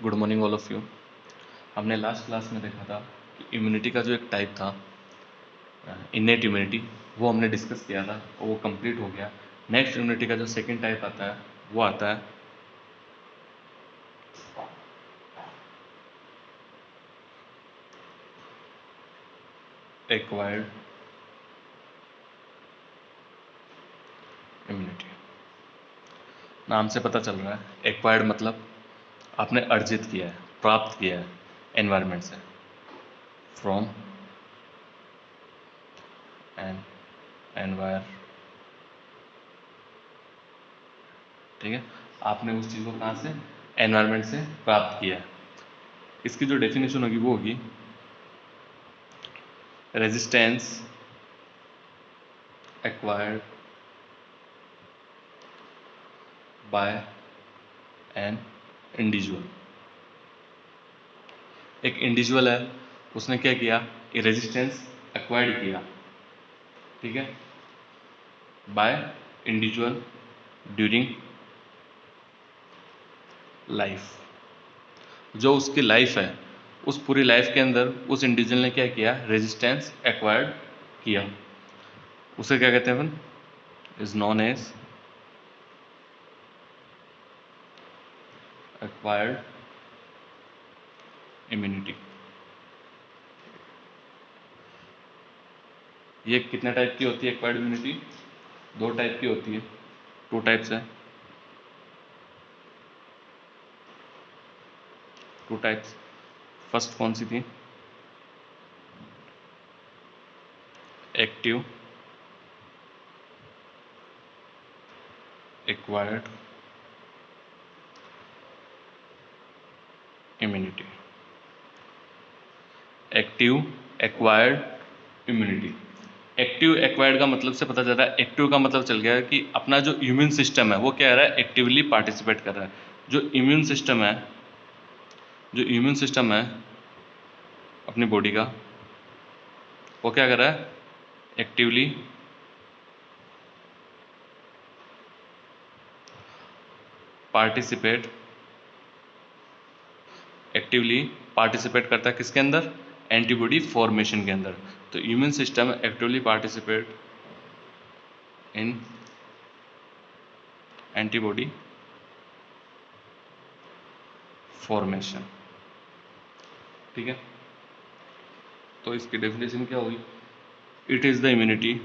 Good morning all of you. हमने last class में देखा था कि इम्यूनिटी का जो एक टाइप था इनेट इम्यूनिटी, वो हमने डिस्कस किया था और वो कंप्लीट हो गया। नेक्स्ट इम्यूनिटी का जो सेकंड टाइप आता है वो आता है एक्वायर्ड इम्यूनिटी। नाम से पता चल रहा है एक्वायर्ड मतलब आपने अर्जित किया है, प्राप्त किया है एनवायरनमेंट से, फ्रॉम एन एनवायर, ठीक है। आपने उस चीज़ को कहाँ से, एनवायरनमेंट से प्राप्त किया है। इसकी जो डेफिनेशन होगी वो होगी resistance acquired by an individual. एक इंडिविजुअल है, उसने क्या किया, ये रेजिस्टेंस एक्वायर्ड किया, ठीक है, बाय इंडिविजुअल ड्यूरिंग लाइफ। जो उसकी लाइफ है, उस पूरी लाइफ के अंदर उस इंडिविजुअल ने क्या किया, रेजिस्टेंस एक्वायर्ड किया। उसे क्या कहते हैं अपन, is known as acquired immunity. ये कितने टाइप की होती है एक्वायर्ड इम्यूनिटी? दो टाइप की होती है, टू टाइप्स है, टू टाइप्स। फर्स्ट कौन सी थी, active acquired immunity. Active acquired immunity. Active acquired का मतलब से पता चल रहा है, एक्टिव का मतलब चल गया कि अपना जो इम्यून सिस्टम है वो क्या रहा है, एक्टिवली पार्टिसिपेट कर रहा है। जो इम्यून सिस्टम है, जो इम्यून सिस्टम है अपनी बॉडी का, वो क्या कर रहा है, एक्टिवली पार्टिसिपेट, एक्टिवली पार्टिसिपेट करता है किसके अंदर, एंटीबॉडी फॉर्मेशन के अंदर। तो immune system actively participate in antibody formation, ठीक है। तो इसकी डेफिनेशन क्या होगी, it is the immunity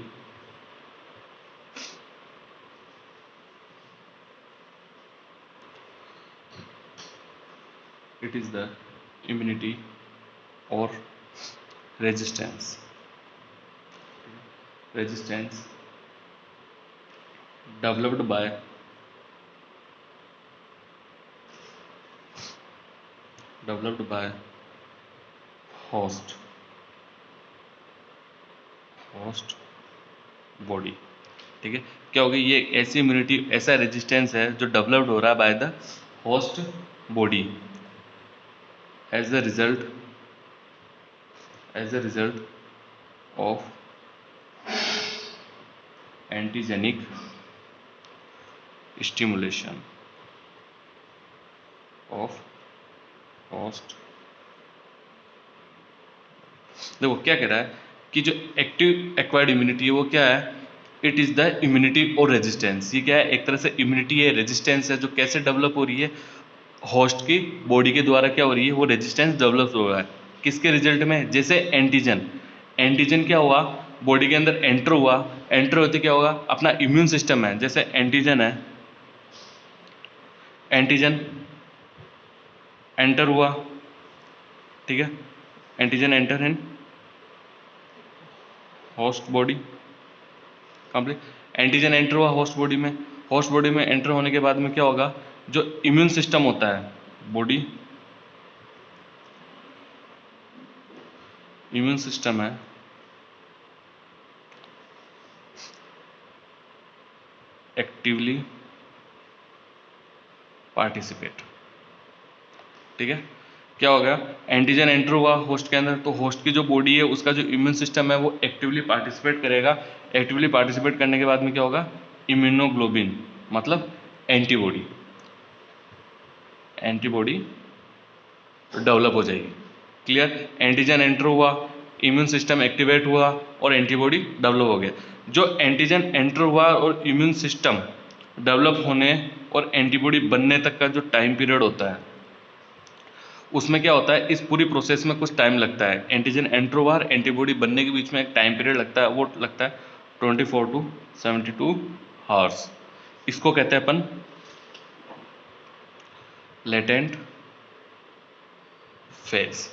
it is the immunity or resistance developed by host body, ठीक है। क्या होगी, ये ऐसी इम्यूनिटी, ऐसा रेजिस्टेंस है जो डेवलप्ड हो रहा है by the host body as the result of antigenic stimulation of host. देखो क्या कह रहा है कि जो एक्टिव एक्वायर्ड इम्यूनिटी है वो क्या है, इट इज़ द इम्यूनिटी और रेजिस्टेंस। ये क्या है, एक तरह से इम्यूनिटी है, रेजिस्टेंस है, जो कैसे डेवलप हो रही है, होस्ट की बॉडी के द्वारा क्या हो रही है, वो रेजिस्टेंस डेवलप हो रहा है किसके रिजल्ट में, जैसे एंटीजन क्या हुआ, बॉडी के अंदर एंटर होते क्या होगा, अपना इम्यून सिस्टम है, जैसे एंटीजन है, एंटीजन एंटर हुआ, ठीक है, antigen enter in host body complete. Antigen enter हुआ होस्ट बॉडी में, होस्ट बॉडी में एंटर होने के बाद में क्या होगा, जो इम्यून सिस्टम होता है बॉडी, इम्यून सिस्टम है एक्टिवली पार्टिसिपेट, ठीक है। क्या होगा, एंटीजन एंटर हुआ होस्ट के अंदर, तो होस्ट की जो बॉडी है उसका जो इम्यून सिस्टम है वो एक्टिवली पार्टिसिपेट करेगा। एक्टिवली पार्टिसिपेट करने के बाद में क्या होगा, इम्यूनोग्लोबिन मतलब एंटीबॉडी डेवलप हो जाएगी। क्लियर? एंटीजन एंटर हुआ, इम्यून सिस्टम एक्टिवेट हुआ और एंटीबॉडी डेवलप हो गया। जो एंटीजन एंटर हुआ और इम्यून सिस्टम डेवलप होने और एंटीबॉडी बनने तक का जो टाइम पीरियड होता है, उसमें क्या होता है, इस पूरी प्रोसेस में कुछ टाइम लगता है। एंटीजन एंटर हुआ और एंटीबॉडी बनने के बीच में एक टाइम पीरियड लगता है, वो लगता है 24 टू 72 आवर्स। इसको कहते हैं अपन लेटेंट फेज।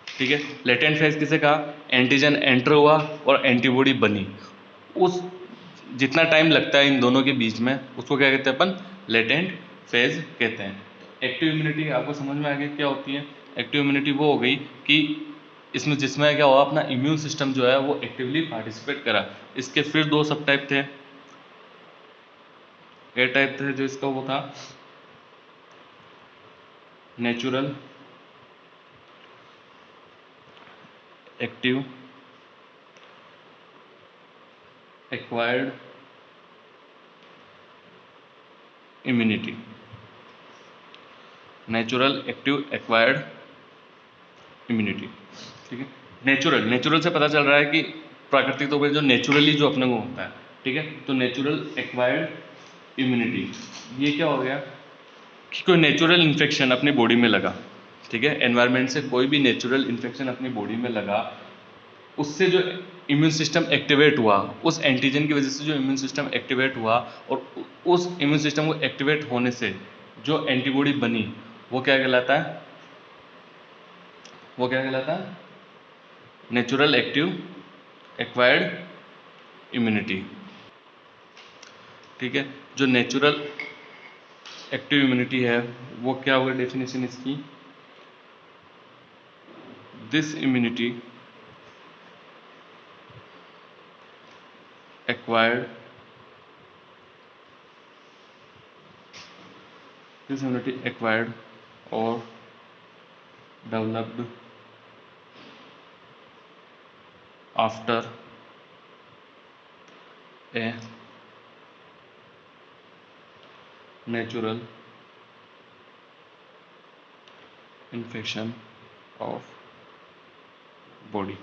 ठीक है, लेटेंट फेज किसे कहा? एंटीजन एंटर हुआ और एंटीबॉडी बनी, उस जितना टाइम लगता है इन दोनों के बीच में, उसको क्या कहते हैं अपन? लेटेंट फेज कहते हैं। एक्टिव इम्यूनिटी आपको समझ में आ गया क्या होती है? एक्टिव इम्यूनिटी वो हो गई कि इसमें जिसमें क्या हुआ, अपना इम्यून सिस्टम जो है वो एक्टिवली पार्टिसिपेट करा। इसके फिर दो सब टाइप थे। ए टाइप थे जो इसका वो था natural active acquired immunity. Natural active acquired immunity. ठीक है, नेचुरल से पता चल रहा है कि प्राकृतिक तौर पर जो नेचुरली जो अपने को होता है। ठीक है, तो नेचुरल एक्वायर्ड इम्यूनिटी ये क्या हो गया कि कोई नेचुरल इन्फेक्शन अपनी बॉडी में लगा। ठीक है, एनवायरनमेंट से कोई भी नेचुरल इन्फेक्शन अपनी बॉडी में लगा, उससे जो इम्यून सिस्टम एक्टिवेट हुआ, उस एंटीजन की वजह से जो इम्यून सिस्टम एक्टिवेट हुआ, और उस इम्यून सिस्टम को एक्टिवेट होने से जो एंटीबॉडी बनी, वो क्या कहलाता है? वो क्या कहलाता है? Natural active acquired immunity. ठीक है, जो नेचुरल एक्टिव इम्यूनिटी है वो क्या होगा डेफिनेशन इसकी? This immunity acquired this immunity acquired or developed after a natural infection of body।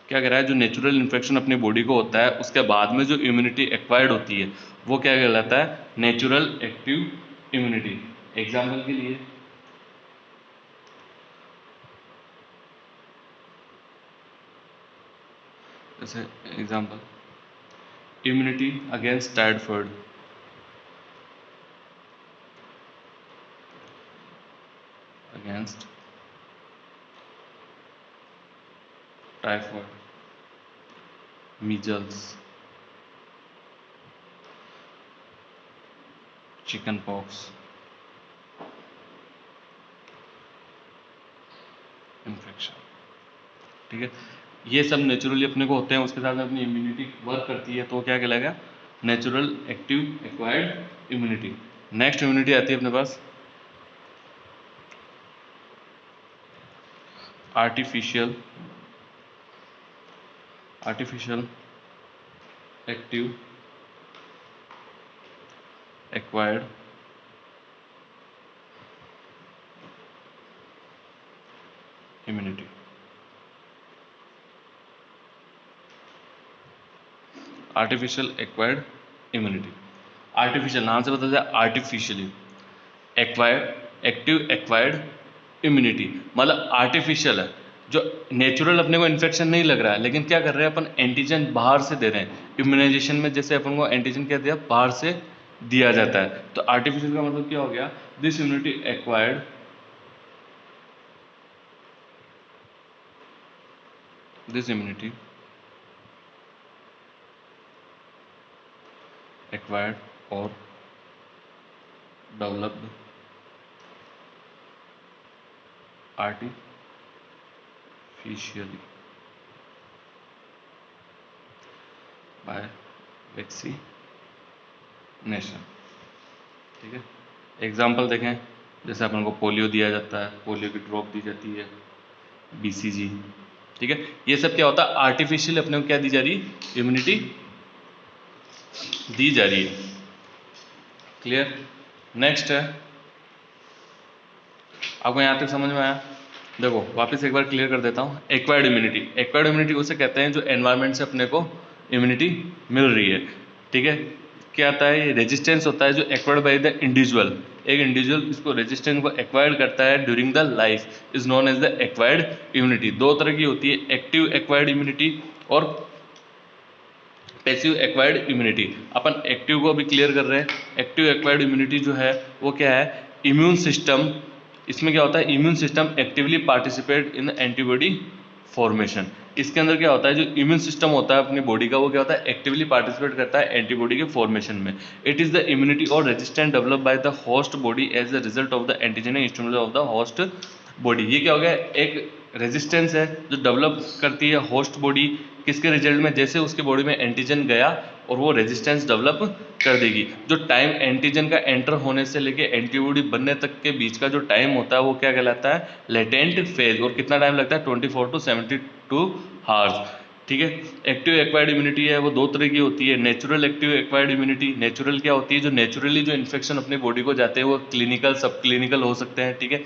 क्या कह रहा है? जो नेचुरल इन्फेक्शन अपनी बॉडी को होता है, उसके बाद में जो इम्यूनिटी एक्वायर्ड होती है वो क्या कहलाता है? Natural active immunity. एग्जाम्पल के लिए जैसे example immunity against typhoid, against typhoid, measles, chicken pox, infection. ठीक है, ये सब नेचुरली अपने को होते हैं, उसके साथ अपनी इम्यूनिटी वर्क करती है, तो क्या कहलाएगा? Natural active acquired immunity. Next immunity आती है अपने पास artificial active acquired immunity. Artificial acquired immunity, artificial नाम से पता चलता है artificially acquired active acquired immunity, मतलब आर्टिफिशियल है। जो नेचुरल अपने को इन्फेक्शन नहीं लग रहा है, लेकिन क्या कर रहे हैं अपन? एंटीजन बाहर से दे रहे हैं। इम्यूनाइजेशन में जैसे अपन को एंटीजन क्या दिया? बाहर से दिया जाता है। तो आर्टिफिशियल का मतलब क्या हो गया? This immunity acquired this immunity acquired or developed artificially by vaccination. ठीक है, एग्जाम्पल देखें, जैसे अपन को पोलियो दिया जाता है, पोलियो की ड्रॉप दी जाती है, BCG। ठीक है, ये सब क्या होता है? आर्टिफिशियल अपने को क्या दी जा रही है? इम्यूनिटी दी जा रही है। क्लियर? नेक्स्ट है, आपको यहां तक समझ में आया? देखो वापस एक बार क्लियर कर देता हूँ। एक्वायर्ड इम्यूनिटी, एक्वायर्ड इम्यूनिटी उसे कहते हैं जो एनवायरनमेंट से अपने को इम्यूनिटी मिल रही है, ठीक है। क्या आता है, ये रेजिस्टेंस होता है जो एक्वायर्ड बाय द इंडिविजुअल। एक इंडिविजुअल इसको रेजिस्टेंस को एक्वायर्ड करता है during the life is known as the acquired immunity. दो तरह की होती है, एक्टिव एक्वायर्ड इम्यूनिटी और पैसिव एक्वायर्ड इम्यूनिटी। अपन एक्टिव को भी क्लियर कर रहे हैं। एक्टिव एक्वायर्ड इम्यूनिटी जो है वो क्या है, इम्यून सिस्टम, इसमें क्या होता है, immune system actively participate in antibody formation. इसके अंदर क्या होता है, जो इम्यून सिस्टम होता है अपनी बॉडी का, वो क्या होता है, एक्टिवली पार्टिसिपेट करता है एंटीबॉडी के फॉर्मेशन में। इट इज द इम्यूनिटी और resistance develop by the host body as the result of the antigenic stimulus of the host body. ये क्या हो गया, एक रेजिस्टेंस है जो डेवलप करती है होस्ट बॉडी, किसके रिजल्ट में, जैसे उसके बॉडी में एंटीजन गया और वो रेजिस्टेंस डेवलप कर देगी। जो टाइम एंटीजन का एंटर होने से लेके एंटीबॉडी बनने तक के बीच का जो टाइम होता है वो क्या कहलाता है, लेटेंट फेज। और कितना टाइम लगता है, 24 to 72 आवर्स, ठीक है। एक्टिव एक्वायर्ड इम्यूनिटी है वो दो तरह की होती है, natural active acquired immunity. Natural क्या होती है, जो नेचुरली जो इन्फेक्शन अपनी बॉडी को जाते हैं वो क्लिनिकल सब क्लिनिकल हो सकते हैं, ठीक है।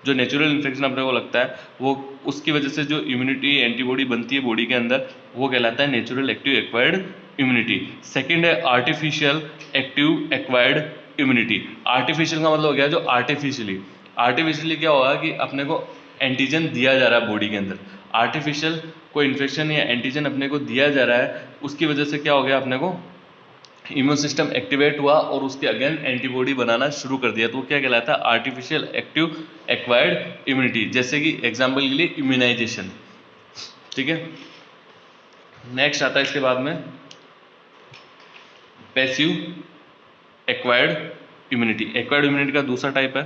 जो नेचुरल इन्फेक्शन अपने को लगता है वो उसकी वजह से जो इम्यूनिटी एंटीबॉडी बनती है बॉडी के अंदर वो कहलाता है natural active acquired immunity. Second है artificial active acquired immunity. Artificial का मतलब हो गया जो आर्टिफिशियली क्या होगा कि अपने को एंटीजन दिया जा रहा है बॉडी के अंदर। आर्टिफिशियल कोई इन्फेक्शन या एंटीजन अपने को दिया जा रहा है, उसकी वजह से क्या हो गया, अपने को इम्यून सिस्टम एक्टिवेट हुआ और उसके अगेन एंटीबॉडी बनाना शुरू कर दिया, तो वो क्या कहलाता है, आर्टिफिशियल एक्टिव एक्वायर्ड इम्यूनिटी। जैसे कि एग्जांपल के लिए इम्यूनाइजेशन, ठीक है। नेक्स्ट आता है इसके बाद में passive acquired immunity. Acquired immunity का दूसरा टाइप है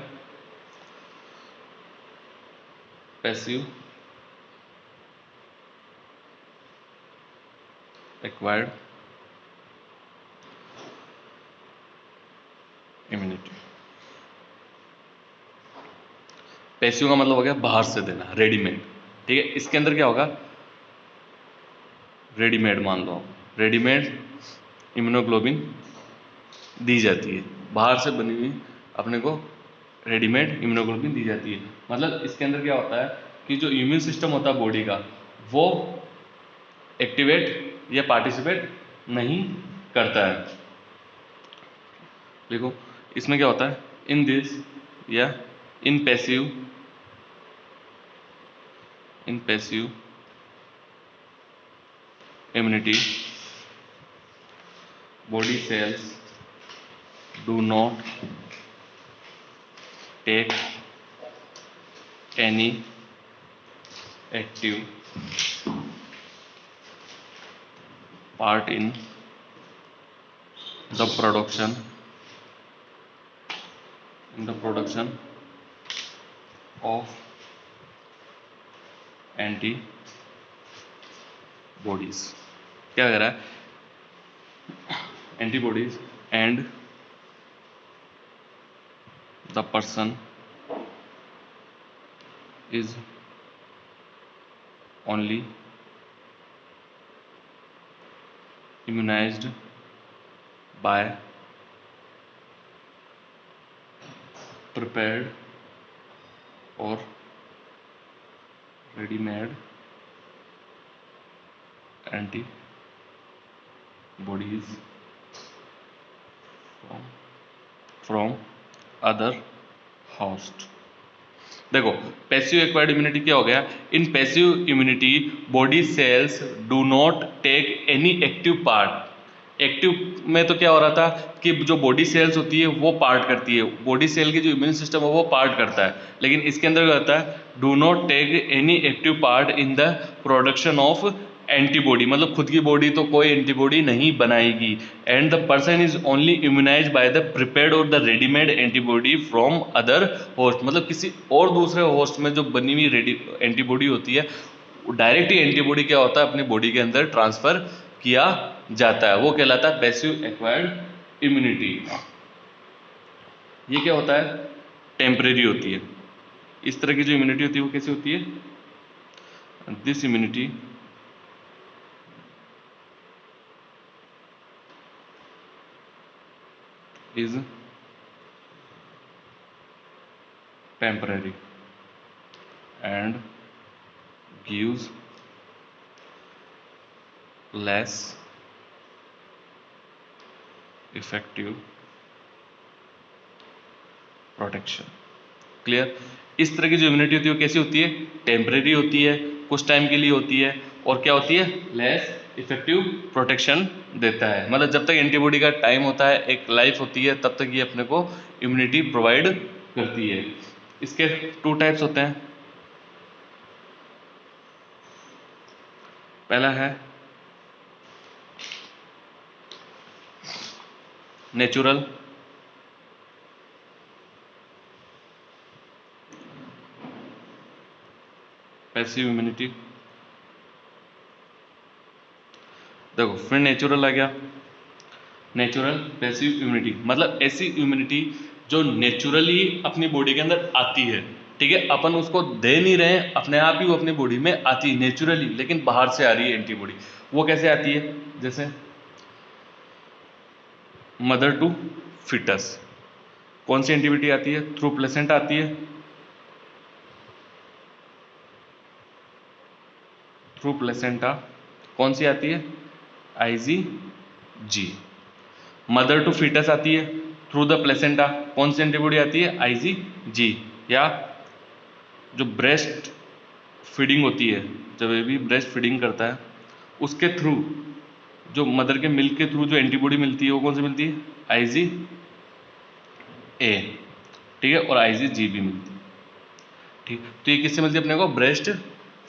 पैसिव एक्वायर्ड इम्यूनिटी। पैसिव का मतलब हो गया बाहर से देना, रेडीमेड, ठीक है। इसके अंदर क्या होगा, रेडीमेड मान लो, रेडीमेड इम्यूनोग्लोबिन दी जाती है, बाहर से बनी हुई अपने को रेडीमेड इम्यूनोग्लोबिन दी जाती है। मतलब इसके अंदर क्या होता है कि जो इम्यून सिस्टम होता है बॉडी का वो एक्टिवेट या पार्टिसिपेट नहीं करता है। देखो इसमें क्या होता है, इन दिस या in passive immunity body cells do not take any active part in the production of antibodies। क्या कह रहा है, antibodies and the person is only immunized by prepared or ready-made antibodies from other host। देखो passive acquired immunity क्या हो गया, in passive immunity body cells do not take any active part. Active में तो क्या हो रहा था कि जो बॉडी सेल्स होती है वो पार्ट करती है, बॉडी सेल की जो इम्यून सिस्टम है वो पार्ट करता है, लेकिन इसके अंदर क्या होता है, do not take any active part in the production of antibody. मतलब खुद की बॉडी तो कोई एंटीबॉडी नहीं बनाएगी। And the person is only immunize by the prepared और the readymade antibody from other host. मतलब किसी और दूसरे होस्ट में जो बनी हुई रेडी एंटीबॉडी होती है, डायरेक्ट ही एंटीबॉडी क्या होता है अपनी बॉडी के अंदर ट्रांसफर किया जाता है, वो कहलाता है पैसिव एक्वायर्ड इम्यूनिटी। ये क्या होता है, टेम्परेरी होती है। इस तरह की जो इम्यूनिटी होती है वो कैसी होती है, this immunity is temporary। and gives less effective protection. Clear? इस तरह की जो इम्यूनिटी होती है वो कैसी होती है? टेम्परेरी होती है, कुछ टाइम के लिए होती है, और क्या होती है? लेस इफेक्टिव प्रोटेक्शन देता है। मतलब जब तक एंटीबॉडी का टाइम होता है, एक लाइफ होती है, तब तक ये अपने को इम्यूनिटी प्रोवाइड करती है। इसके 2 टाइप्स होते हैं। पहला है नेचुरल, पैसिव इम्यूनिटी। देखो फिर नेचुरल आ गया, नेचुरल पैसिव इम्यूनिटी मतलब ऐसी इम्यूनिटी जो नेचुरली अपनी बॉडी के अंदर आती है, ठीक है, अपन उसको दे नहीं रहे हैं, अपने आप ही वो अपनी बॉडी में आती है नेचुरली, लेकिन बाहर से आ रही है एंटीबॉडी। वो कैसे आती है? जैसे मदर टू फिटस, कौन सी एंटीबॉडी आती है? थ्रू प्लेसेंटा आती है, थ्रू प्लेसेंटा। कौन सी आती है? IgG। मदर टू फीटस आती है थ्रू द प्लेसेंटा, कौन सी एंटीबॉडी आती है? IgG। या जो ब्रेस्ट फीडिंग होती है, जब बेबी ब्रेस्ट फीडिंग करता है, उसके थ्रू, जो मदर के मिल्क के थ्रू जो एंटीबॉडी मिलती है वो कौन सी मिलती है? IgA, ठीक है, और IgG भी मिलती है। ठीक, तो ये किससे मिलती है अपने को? ब्रेस्ट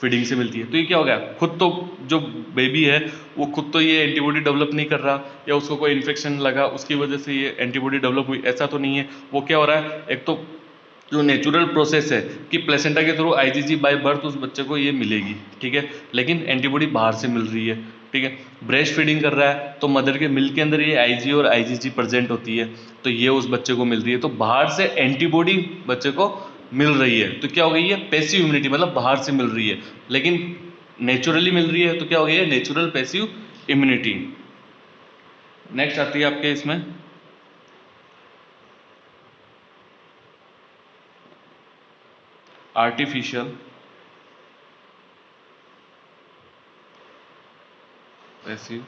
फीडिंग से मिलती है। तो ये क्या हो गया? खुद तो जो बेबी है वो खुद तो ये एंटीबॉडी डेवलप नहीं कर रहा, या उसको कोई इन्फेक्शन लगा उसकी वजह से ये एंटीबॉडी डेवलप हुई, ऐसा तो नहीं है। वो क्या हो रहा है? एक तो जो नेचुरल प्रोसेस है कि प्लेसेंटा के थ्रू IgG बाय बर्थ उस बच्चे को ये मिलेगी, ठीक है, लेकिन एंटीबॉडी बाहर से मिल रही है, ठीक है। ब्रेस्ट फीडिंग कर रहा है तो मदर के मिल्क के अंदर ये IG और IgG प्रेजेंट होती है, तो ये उस बच्चे को मिल रही है, तो बाहर से एंटीबॉडी बच्चे को मिल रही है। तो क्या हो गई है? पैसिव इम्यूनिटी, मतलब बाहर से मिल रही है, लेकिन नेचुरली मिल रही है, तो क्या हो गई है? Natural passive immunity. नेक्स्ट आती है आपके इसमें artificial passive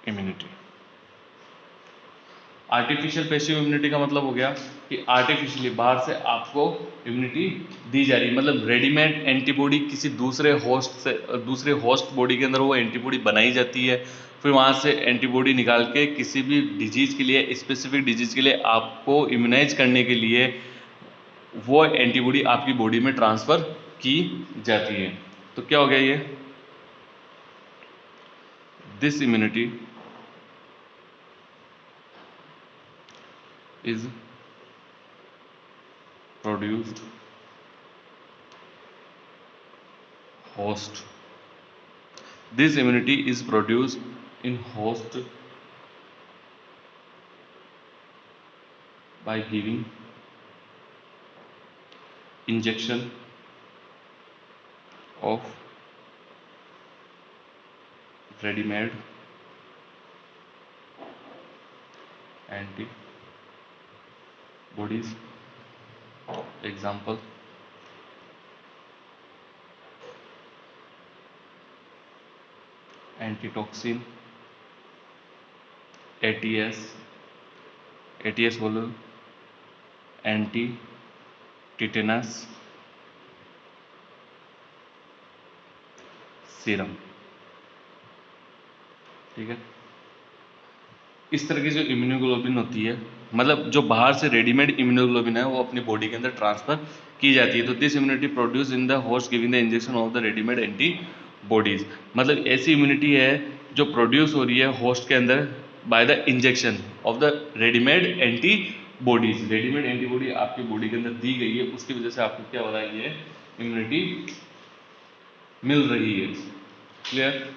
immunity. Artificial passive immunity का मतलब हो गया कि आर्टिफिशियली बाहर से आपको इम्यूनिटी दी जा रही है, मतलब रेडीमेड एंटीबॉडी किसी दूसरे होस्ट से, दूसरे होस्ट बॉडी के अंदर वो एंटीबॉडी बनाई जाती है, फिर वहाँ से एंटीबॉडी निकाल के किसी भी डिजीज़ के लिए, स्पेसिफिक डिजीज़ के लिए आपको इम्यूनाइज करने के लिए वो एंटीबॉडी आपकी बॉडी में ट्रांसफ़र की जाती है। तो क्या हो गया ये? This immunity is produced host. This immunity is produced in host by giving injection of ready-made antibodies. Example: antitoxin, ATS बोलो, एंटी टिटेनस सीरम, ठीक है। इस तरह की जो इम्यूनोग्लोबिन होती है, मतलब जो बाहर से रेडीमेड इम्यूनोग्लोबिन है, वो अपनी बॉडी के अंदर ट्रांसफर की जाती है। तो this immunity produce in the host giving the injection of the readymade antibodies, मतलब ऐसी इम्यूनिटी है जो प्रोड्यूस हो रही है होस्ट के अंदर by the injection of the readymade antibodies. Readymade antibody आपकी बॉडी के अंदर दी गई है, उसकी वजह से आपको क्या हो रहा है? ये इम्यूनिटी मिल रही है। क्लियर?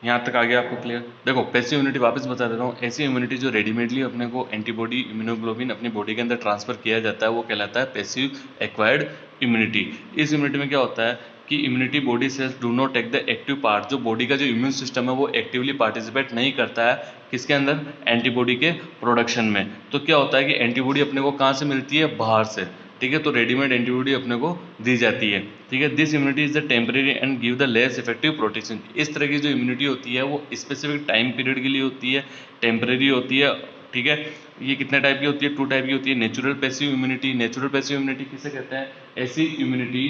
यहाँ तक आ गया आपको? क्लियर? देखो पैसिव इम्यूनिटी वापस बता देता हूँ, ऐसी इम्यूनिटी जो रेडीमेडली अपने को एंटीबॉडी इम्यूनोग्लोबिन अपनी बॉडी के अंदर ट्रांसफर किया जाता है, वो कहलाता है पैसिव एक्वायर्ड इम्यूनिटी। इस इम्यूनिटी में क्या होता है कि immunity body cells do not take the active part, जो बॉडी का जो इम्यून सिस्टम है वो एक्टिवली पार्टिसिपेट नहीं करता है किसके अंदर, एंटीबॉडी के प्रोडक्शन में। तो क्या होता है कि एंटीबॉडी अपने को कहाँ से मिलती है, बाहर से, ठीक है। तो रेडीमेड एंटीबॉडी अपने को दी जाती है, ठीक है। This immunity is the temporary and give the less effective protection. इस तरह की जो इम्यूनिटी होती है वो स्पेसिफिक टाइम पीरियड के लिए होती है, टेम्परेरी होती है, ठीक है। ये कितने टाइप की होती है, 2 टाइप की होती है। Natural passive immunity, natural passive immunity किसे कहते हैं, ऐसी इम्यूनिटी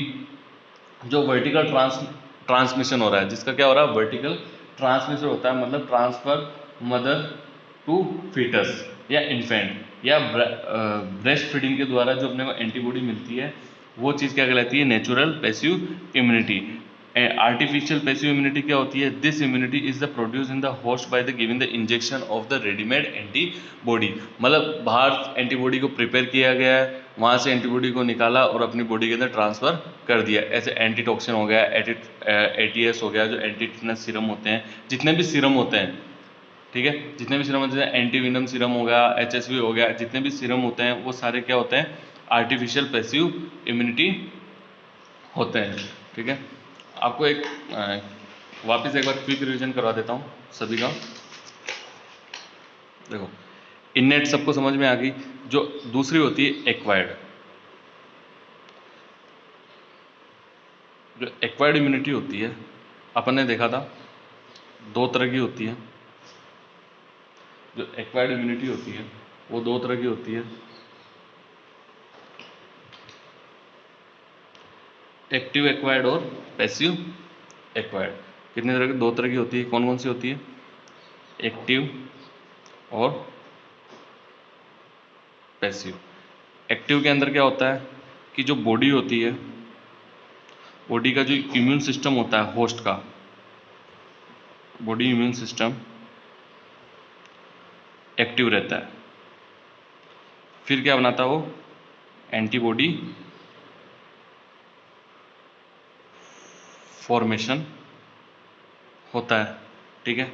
जो वर्टिकल ट्रांसमिशन हो रहा है, जिसका क्या हो रहा है, वर्टिकल ट्रांसमिशन होता है, मतलब ट्रांसफर मदर टू फीटस या इन्फेंट या ब्रेस्ट फीडिंग के द्वारा जो अपने को एंटीबॉडी मिलती है वो चीज़ क्या कहलाती है, natural passive immunity. Artificial passive immunity क्या होती है, this immunity is the produce in the host by the giving the injection of the readymade antibody. मतलब बाहर एंटीबॉडी को प्रिपेयर किया गया है, वहाँ से एंटीबॉडी को निकाला और अपनी बॉडी के अंदर ट्रांसफ़र कर दिया। ऐसे एंटीटॉक्सिन हो गया, ATS हो गया, जो एंटी टिटनस सीरम होते हैं, जितने भी सीरम होते हैं, ठीक है, जितने भी सीरम होते हैं, एंटीविनम सीरम हो गया, HSV हो गया, जितने भी सीरम होते हैं वो सारे क्या होते हैं, आर्टिफिशियल पैसिव इम्यूनिटी होते हैं, ठीक है। आपको एक वापस एक बार क्विक रिवीजन करवा देता हूँ सभी का। देखो, इननेट सबको समझ में आ गई। जो दूसरी होती है एक्वायर्ड, जो एक्वायर्ड इम्यूनिटी होती है अपन ने देखा था 2 तरह की होती है। जो एक्वायर्ड इम्यूनिटी होती है वो 2 तरह की होती है, एक्टिव एक्वायर्ड और पैसिव एक्वायर्ड। कितने तरह की, 2 तरह की होती है। कौन कौन सी होती है, एक्टिव और पैसिव। एक्टिव के अंदर क्या होता है कि जो बॉडी होती है, बॉडी का जो इम्यून सिस्टम होता है होस्ट का, बॉडी इम्यून सिस्टम एक्टिव रहता है। फिर क्या बनाता है वो, एंटीबॉडी फॉर्मेशन होता है, ठीक है।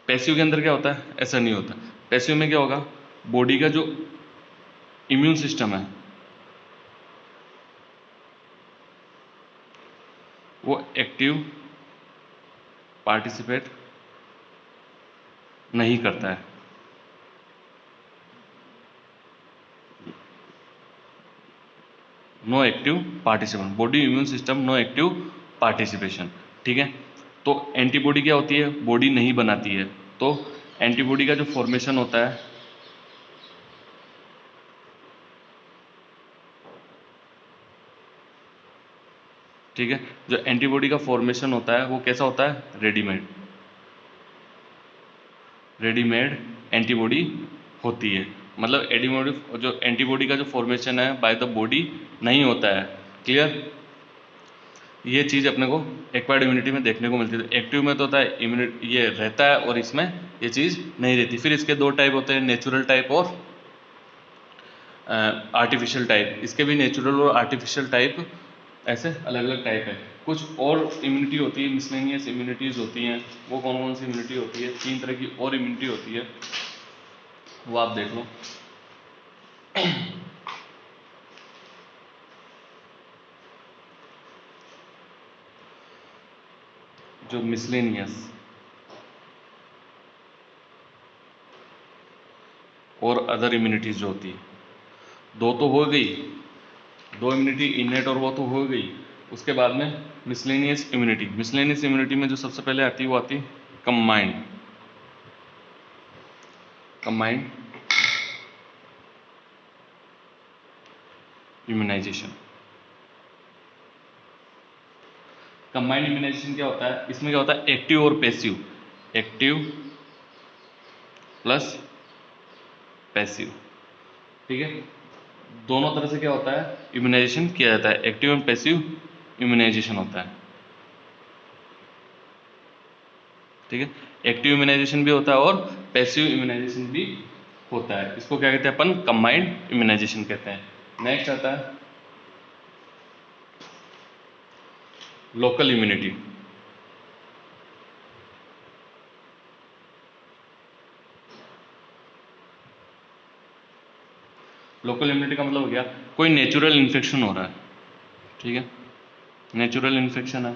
पैसिव के अंदर क्या होता है, ऐसा नहीं होता। पैसिव में क्या होगा, बॉडी का जो इम्यून सिस्टम है वो एक्टिव पार्टिसिपेट नहीं करता है, no active participation, body immune system no active participation, ठीक है। तो एंटीबॉडी क्या होती है, बॉडी नहीं बनाती है। तो एंटीबॉडी का जो फॉर्मेशन होता है, ठीक है, जो एंटीबॉडी का फॉर्मेशन होता है वो कैसा होता है, रेडीमेड, रेडीमेड एंटीबॉडी होती है। मतलब एंटीबॉडी, जो एंटीबॉडी का जो फॉर्मेशन है बाय द बॉडी नहीं होता है। क्लियर, ये चीज़ अपने को एक्वायर्ड इम्यूनिटी में देखने को मिलती है। एक्टिव में तो होता है इम्यूनिटी, ये रहता है, और इसमें ये चीज़ नहीं रहती। फिर इसके 2 टाइप होते हैं, नेचुरल टाइप और आर्टिफिशियल टाइप। इसके भी नेचुरल और आर्टिफिशियल टाइप ऐसे अलग अलग टाइप है। कुछ और इम्यूनिटी होती है, मिसलेनियस इम्यूनिटीज़ होती हैं। वो कौन कौन सी इम्यूनिटी होती है, 3 तरह की और इम्यूनिटी होती है, वो आप देख लो। जो मिसलेनियस और अदर इम्यूनिटीज़ जो होती है, 2 तो हो गई, 2 इम्यूनिटी इननेट और वो तो हो गई। उसके बाद में मिसलेनियस इम्यूनिटी। मिसलेनियस इम्यूनिटी में जो सबसे पहले आती है वो आती है combined, combined immunization. Combined immunization क्या होता है, इसमें क्या होता है, एक्टिव और पैसिव, एक्टिव प्लस पैसिव, ठीक है। दोनों तरह से क्या होता है, इम्यूनाइजेशन किया जाता है, एक्टिव एंड पैसिव इम्यूनाइजेशन होता है, ठीक है। एक्टिव इम्यूनाइजेशन भी होता है और पैसिव इम्यूनाइजेशन भी होता है। इसको क्या कहते हैं अपन, कंबाइंड इम्यूनाइजेशन कहते हैं। नेक्स्ट आता है लोकल इम्यूनिटी। लोकल इम्यूनिटी का मतलब हो गया, कोई नेचुरल इन्फेक्शन हो रहा है, ठीक है, नेचुरल इन्फेक्शन है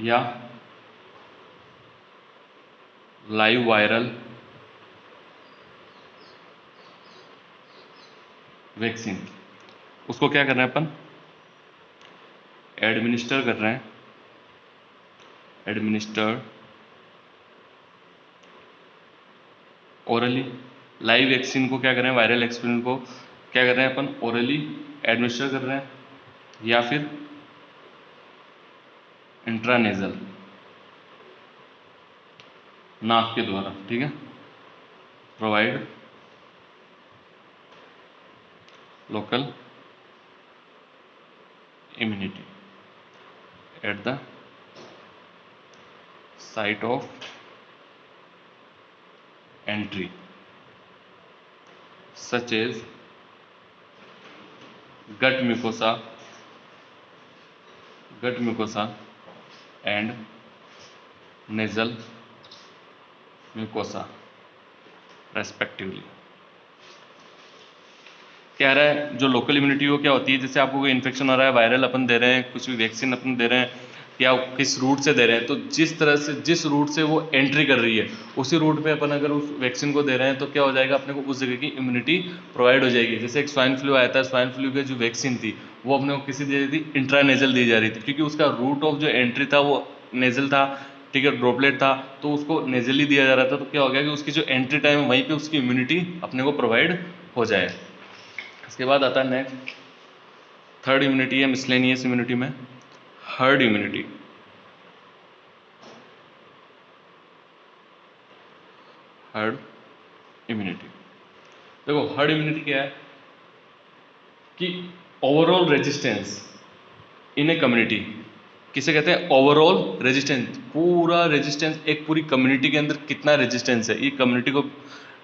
या लाइव वायरल वैक्सीन। उसको क्या कर रहे हैं अपन, एडमिनिस्टर कर रहे हैं, एडमिनिस्टर ओरली। लाइव वैक्सीन को क्या कर रहे हैं, वायरल वैक्सीन को क्या कर रहे हैं अपन, ओरली एडमिनिस्टर कर रहे हैं, या फिर इंट्रानेजल, नाक के द्वारा, ठीक है। Provide local immunity at the site of entry such as gut mucosa and nasal mucosa respectively। कह रहा है जो लोकल इम्यूनिटी वो क्या होती है, जैसे आपको कोई इन्फेक्शन हो रहा है, वायरल अपन दे रहे हैं, कुछ भी वैक्सीन अपन दे रहे हैं या किस रूट से दे रहे हैं, तो जिस तरह से जिस रूट से वो एंट्री कर रही है उसी रूट पे अपन अगर उस वैक्सीन को दे रहे हैं तो क्या हो जाएगा, अपने को उस जगह की इम्यूनिटी प्रोवाइड हो जाएगी। जैसे एक स्वाइन फ्लू आया था, स्वाइन फ्लू की जो वैक्सीन थी वो अपने को किसी दी थी, इंट्रानेजल दी जा रही थी, क्योंकि उसका रूट ऑफ जो एंट्री था वो नेजल था, ठीक है, ड्रॉपलेट था, तो उसको नेजली दिया जा रहा था। तो क्या हो गया कि उसकी जो एंट्री टाइम है वहीं पे उसकी इम्यूनिटी अपने को प्रोवाइड हो जाए। इसके बाद आता है नेक्स्ट, थर्ड इम्यूनिटी है मिसलेनियस इम्यूनिटी में हर्ड इम्यूनिटी। हर्ड इम्यूनिटी, देखो हर्ड इम्यूनिटी क्या है कि overall resistance in a community, किसे कहते हैं, ओवरऑल रेजिस्टेंस, पूरा रेजिस्टेंस एक पूरी कम्युनिटी के अंदर कितना रेजिस्टेंस है, ये कम्युनिटी को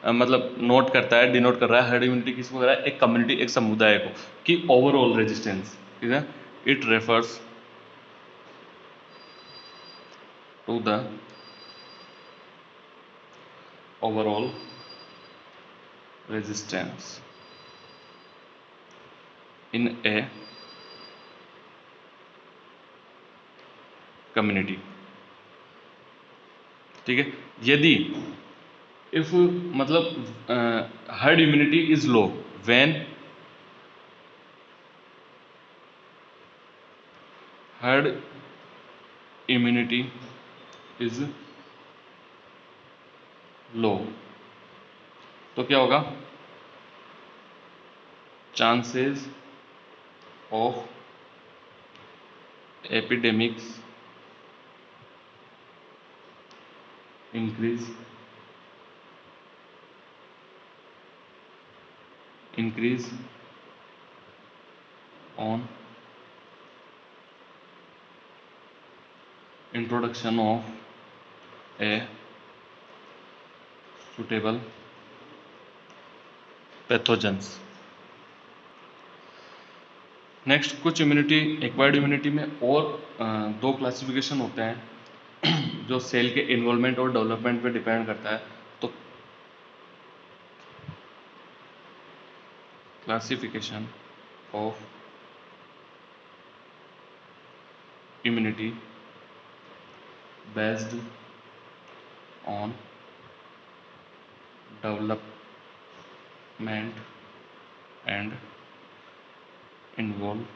मतलब नोट करता है, डिनोट कर रहा है। हर्ड इम्यूनिटी किसको कर रहा है, एक कम्युनिटी, एक समुदाय को, कि ओवरऑल रेजिस्टेंस, ठीक है। It refers to the overall resistance in a community, ठीक है। यदि इफ मतलब herd immunity is low when herd immunity is low, तो क्या होगा, chances of epidemics increase on introduction of a suitable pathogens. Next, कुछ इम्यूनिटी, एक्वायर्ड इम्यूनिटी में और दो क्लासिफिकेशन होते हैं जो सेल के इन्वॉल्वमेंट और डेवलपमेंट पे डिपेंड करता है। तो classification of immunity based on development and involvement,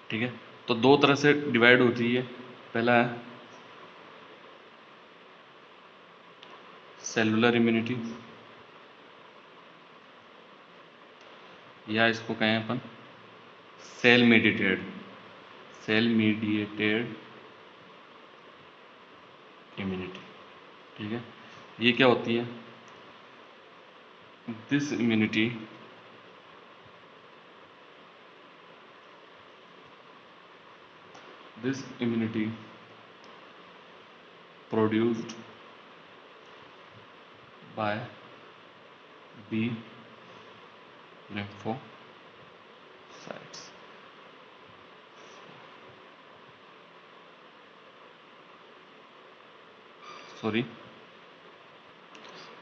ठीक है। तो दो तरह से डिवाइड होती है। पहला है सेलुलर इम्यूनिटी, या इसको कहें अपन सेल मीडिएटेड इम्यूनिटी, ठीक है। ये क्या होती है, this immunity produced by B lymphocytes, sorry,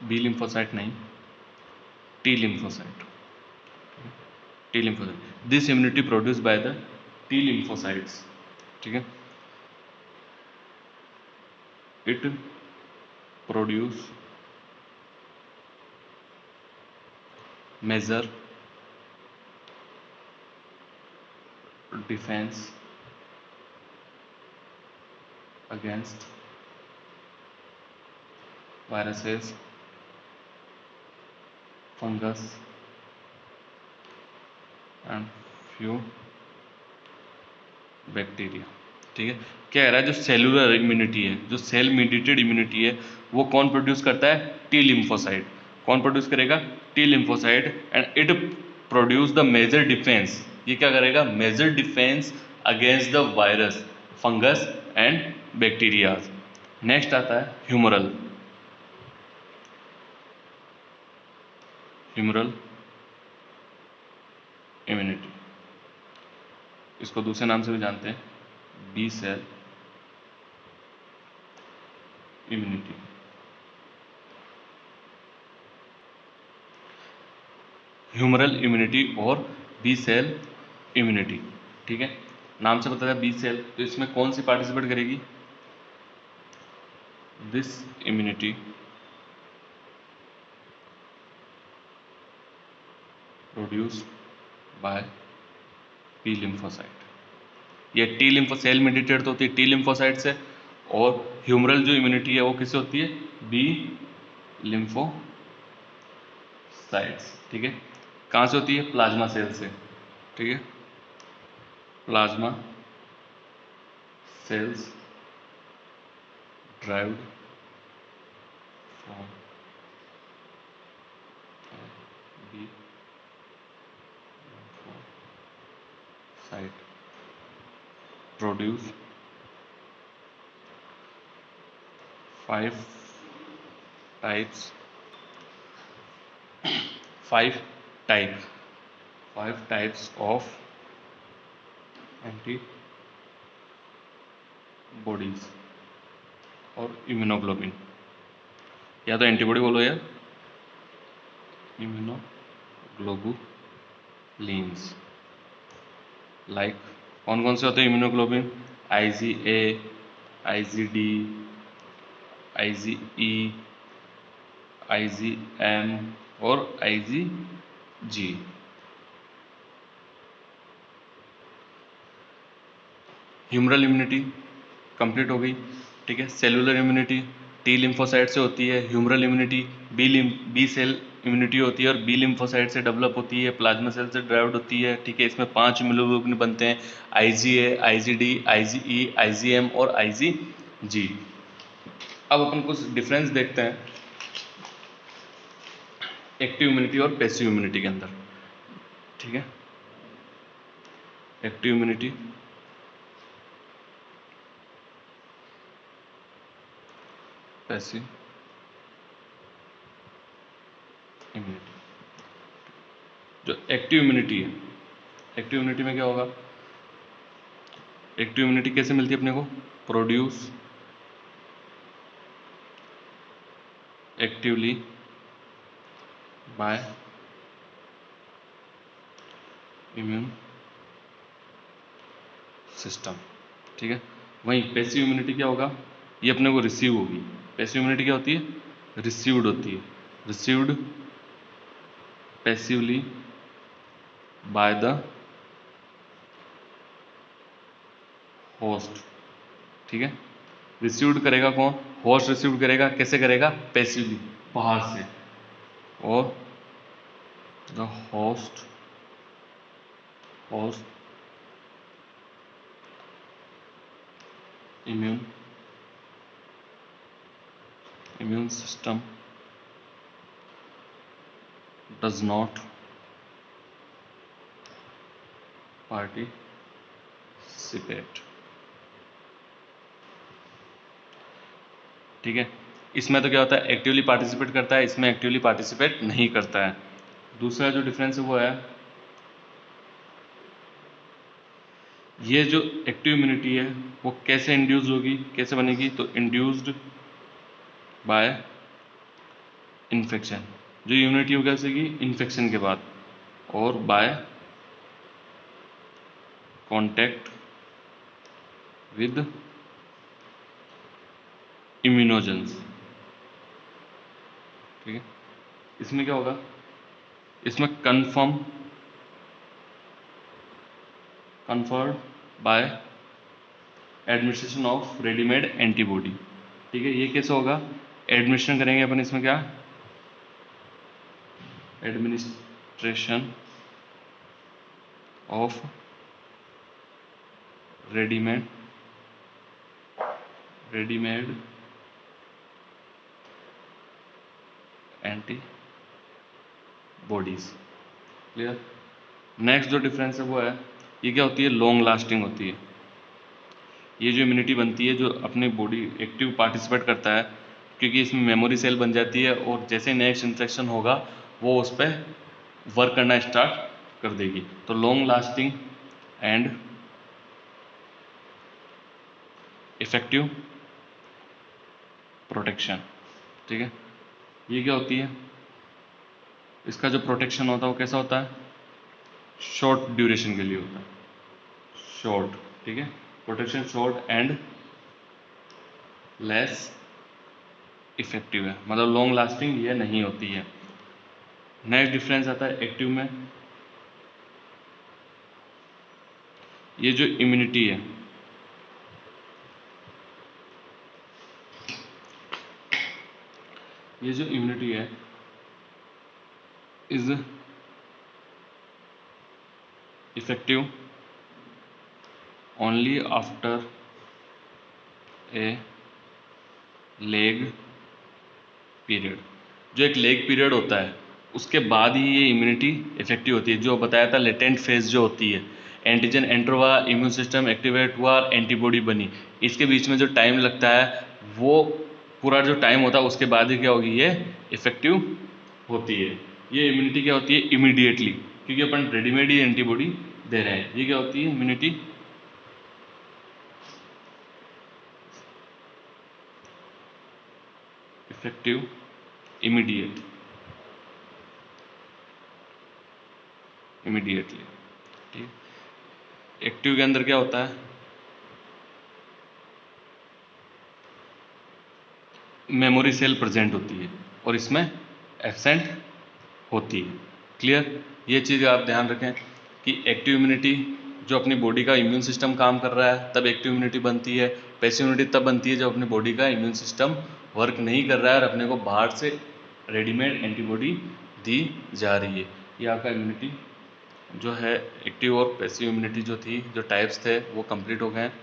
B lymphocyte नहीं, T lymphocyte. T lymphocyte. This immunity produced by the T lymphocytes. ठीक है, it produce major defense against viruses, fungus and few bacteria. ठीक है, क्या कह रहा है, जो सेलुलर इम्यूनिटी है, जो सेल मीडिएटेड इम्यूनिटी है, वो कौन प्रोड्यूस करता है? T lymphocyte. कौन प्रोड्यूस करेगा? T lymphocyte. And it produce the major defence. ये क्या करेगा? Major defence against the virus, fungus and bacteria. Next आता है ह्यूमरल। ह्यूमरल इम्यूनिटी, इसको दूसरे नाम से भी जानते हैं B cell immunity. Humoral immunity और बी सेल इम्यूनिटी। ठीक है, नाम से पता है बी सेल, तो इसमें कौन सी पार्टिसिपेट करेगी? This immunity produced bye T lymphocyte. ये टी लिम्फो सेल मेडिएटेड तो होती है टी लिम्फोसाइट से, और ह्यूमरल जो इम्यूनिटी है वो किससे होती है? B lymphocytes. ठीक है, कहाँ से होती है? प्लाज्मा सेल से। ठीक है, plasma cells derived from B lymphocyte produce 5 types 5 types of antibodies और इम्यूनोग्लोबिन। या तो एंटीबॉडी बोलो या इम्यूनोग्लोबुलिन्स। लाइक कौन कौन से होते हैं immunoglobulin? IgA, IgD, IgE, IgM और IgG। ह्यूमरल इम्यूनिटी कंप्लीट हो गई। ठीक है, सेलुलर इम्यूनिटी टी लिम्फोसाइट से होती है, humoral immunity B cell immunity होती है और बी लिम्फोसाइट से डेवलप होती है, प्लाज्मा सेल से ड्राइव्ड होती है। ठीक है, इसमें 5 इम्यूनोग्लोबुलिन बनते हैं, IgA, IgD, IgE, IgM और IgG। अब अपन कुछ डिफरेंस देखते हैं एक्टिव इम्यूनिटी और पैसिव इम्यूनिटी के अंदर। ठीक है, एक्टिव इम्यूनिटी, पैसिव इम्यूनिटी। जो एक्टिव इम्यूनिटी है, एक्टिव इम्यूनिटी में क्या होगा? एक्टिव इम्यूनिटी कैसे मिलती है अपने को? Produce actively bye immune system. ठीक है, वहीं पैसिव इम्यूनिटी क्या होगा? ये अपने को रिसीव होगी। पैसिव इम्यूनिटी क्या होती है? रिसीव्ड होती है, received passively bye the host. ठीक है, रिसीव्ड करेगा कौन? होस्ट रिसीव्ड करेगा। कैसे करेगा? पैसिवली, बाहर से। और the host immune system does not participate। ठीक है, इसमें तो क्या होता है? एक्टिवली पार्टिसिपेट करता है, इसमें एक्टिवली पार्टिसिपेट नहीं करता है। दूसरा जो डिफरेंस है वो है, ये जो एक्टिव इम्यूनिटी है वो कैसे इंड्यूस होगी, कैसे बनेगी? तो इंड्यूस्ड बाय इन्फेक्शन। जो इम्यूनिटी वो कैसे की, इन्फेक्शन के बाद और बाय कांटेक्ट विद इम्यूनोजेंस। ठीक है, इसमें क्या होगा, इसमें conferred bye administration of readymade antibody. ठीक है, ये कैसे होगा, एडमिनिस्ट्रेशन करेंगे अपन इसमें क्या, administration of readymade antibodies. Clear. Next जो डिफरेंस है वो है, ये क्या होती है, लॉन्ग लास्टिंग होती है। ये जो इम्यूनिटी बनती है, जो अपनी बॉडी एक्टिव पार्टिसिपेट करता है, क्योंकि इसमें मेमोरी सेल बन जाती है और जैसे नेक्स्ट इन्फेक्शन होगा वो उस पर वर्क करना स्टार्ट कर देगी। तो long lasting and effective protection. ठीक है, ये क्या होती है, इसका जो प्रोटेक्शन होता है वो कैसा होता है, शॉर्ट ड्यूरेशन के लिए होता है, शॉर्ट। ठीक है, protection short and less effective है, मतलब लॉन्ग लास्टिंग ये नहीं होती है। नेक्स्ट डिफरेंस आता है एक्टिव में। ये जो इम्यूनिटी है, ये जो इम्यूनिटी है is effective only after a leg period. जो एक लेग पीरियड होता है उसके बाद ही ये इम्यूनिटी इफेक्टिव होती है। जो बताया था लेटेंट फेज जो होती है, एंटीजन एंटर हुआ, इम्यून सिस्टम एक्टिवेट हुआ, एंटीबॉडी बनी, इसके बीच में जो टाइम लगता है वो पूरा जो टाइम होता है उसके बाद ही क्या होगी, ये इफेक्टिव होती है। ये इम्यूनिटी क्या होती है, इमीडिएटली, क्योंकि अपन रेडीमेड ही एंटीबॉडी दे रहे हैं। ये क्या होती है, इम्यूनिटी इफेक्टिव इमीडिएटली। ठीक, एक्टिव के अंदर क्या होता है, मेमोरी सेल प्रेजेंट होती है और इसमें एब्सेंट होती है। क्लियर। ये चीज़ आप ध्यान रखें कि एक्टिव इम्यूनिटी जो अपनी बॉडी का इम्यून सिस्टम काम कर रहा है तब एक्टिव इम्यूनिटी बनती है। पैसिव इम्यूनिटी तब बनती है जब अपनी बॉडी का इम्यून सिस्टम वर्क नहीं कर रहा है और अपने को बाहर से रेडीमेड एंटीबॉडी दी जा रही है। ये आपका इम्यूनिटी जो है, एक्टिव और पैसिव इम्यूनिटी जो थी, जो टाइप्स थे वो कंप्लीट हो गए हैं।